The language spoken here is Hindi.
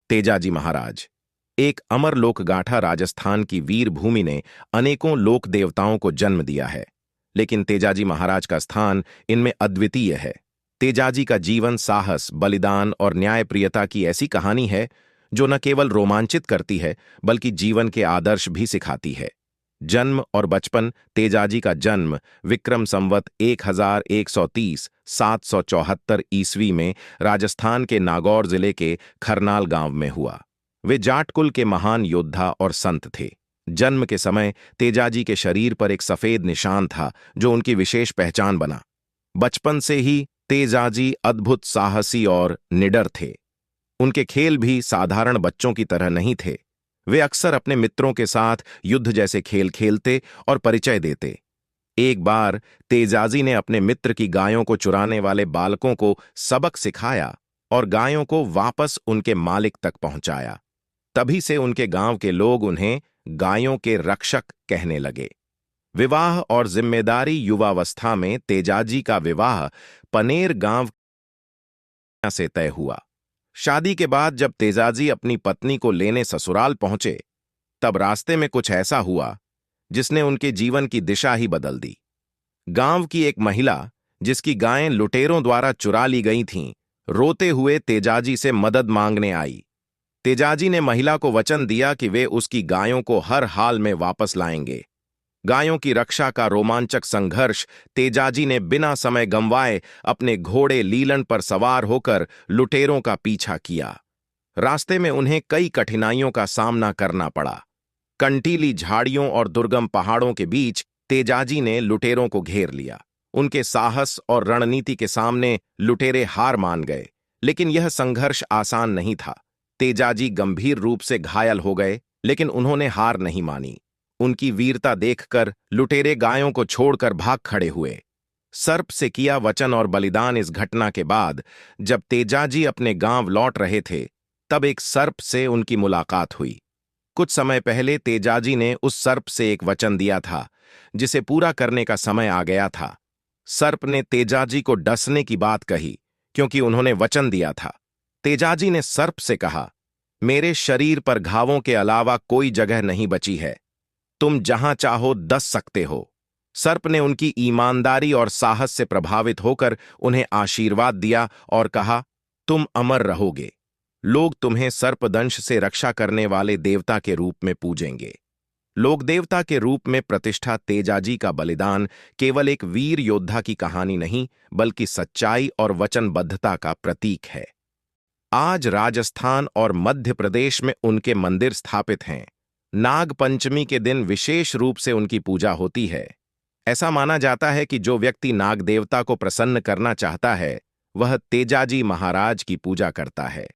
तेजाजी महाराज। एक अमर लोकगाथा राजस्थान की वीर भूमि ने अनेकों लोक देवताओं को जन्म दिया है, लेकिन तेजाजी महाराज का स्थान इनमें अद्वितीय है। तेजाजी का जीवन साहस, बलिदान और न्यायप्रियता की ऐसी कहानी है जो न केवल रोमांचित करती है बल्कि जीवन के आदर्श भी सिखाती है। जन्म और बचपन। तेजाजी का जन्म विक्रम संवत 1130 774 ईस्वी में राजस्थान के नागौर जिले के खरनाल गांव में हुआ। वे जाट कुल के महान योद्धा और संत थे। जन्म के समय तेजाजी के शरीर पर एक सफेद निशान था जो उनकी विशेष पहचान बना। बचपन से ही तेजाजी अद्भुत साहसी और निडर थे। उनके खेल भी साधारण बच्चों की तरह नहीं थे। वे अक्सर अपने मित्रों के साथ युद्ध जैसे खेल खेलते और परिचय देते। एक बार तेजाजी ने अपने मित्र की गायों को चुराने वाले बालकों को सबक सिखाया और गायों को वापस उनके मालिक तक पहुंचाया। तभी से उनके गांव के लोग उन्हें गायों के रक्षक कहने लगे। विवाह और जिम्मेदारी। युवावस्था में तेजाजी का विवाह पनेर गांव से तय हुआ। शादी के बाद जब तेजाजी अपनी पत्नी को लेने ससुराल पहुंचे, तब रास्ते में कुछ ऐसा हुआ जिसने उनके जीवन की दिशा ही बदल दी। गांव की एक महिला, जिसकी गायें लुटेरों द्वारा चुरा ली गई थीं, रोते हुए तेजाजी से मदद मांगने आई। तेजाजी ने महिला को वचन दिया कि वे उसकी गायों को हर हाल में वापस लाएंगे। गायों की रक्षा का रोमांचक संघर्ष। तेजाजी ने बिना समय गंवाए अपने घोड़े लीलन पर सवार होकर लुटेरों का पीछा किया। रास्ते में उन्हें कई कठिनाइयों का सामना करना पड़ा। कंटीली झाड़ियों और दुर्गम पहाड़ों के बीच तेजाजी ने लुटेरों को घेर लिया। उनके साहस और रणनीति के सामने लुटेरे हार मान गए, लेकिन यह संघर्ष आसान नहीं था। तेजाजी गंभीर रूप से घायल हो गए, लेकिन उन्होंने हार नहीं मानी। उनकी वीरता देखकर लुटेरे गायों को छोड़कर भाग खड़े हुए। सर्प से किया वचन और बलिदान। इस घटना के बाद जब तेजाजी अपने गांव लौट रहे थे, तब एक सर्प से उनकी मुलाकात हुई। कुछ समय पहले तेजाजी ने उस सर्प से एक वचन दिया था जिसे पूरा करने का समय आ गया था। सर्प ने तेजाजी को डसने की बात कही क्योंकि उन्होंने वचन दिया था। तेजाजी ने सर्प से कहा, मेरे शरीर पर घावों के अलावा कोई जगह नहीं बची है, तुम जहां चाहो डस सकते हो। सर्प ने उनकी ईमानदारी और साहस से प्रभावित होकर उन्हें आशीर्वाद दिया और कहा, तुम अमर रहोगे। लोग तुम्हें सर्पदंश से रक्षा करने वाले देवता के रूप में पूजेंगे। लोक देवता के रूप में प्रतिष्ठा। तेजाजी का बलिदान केवल एक वीर योद्धा की कहानी नहीं, बल्कि सच्चाई और वचनबद्धता का प्रतीक है। आज राजस्थान और मध्य प्रदेश में उनके मंदिर स्थापित हैं। नाग पंचमी के दिन विशेष रूप से उनकी पूजा होती है। ऐसा माना जाता है कि जो व्यक्ति नाग देवता को प्रसन्न करना चाहता है, वह तेजाजी महाराज की पूजा करता है।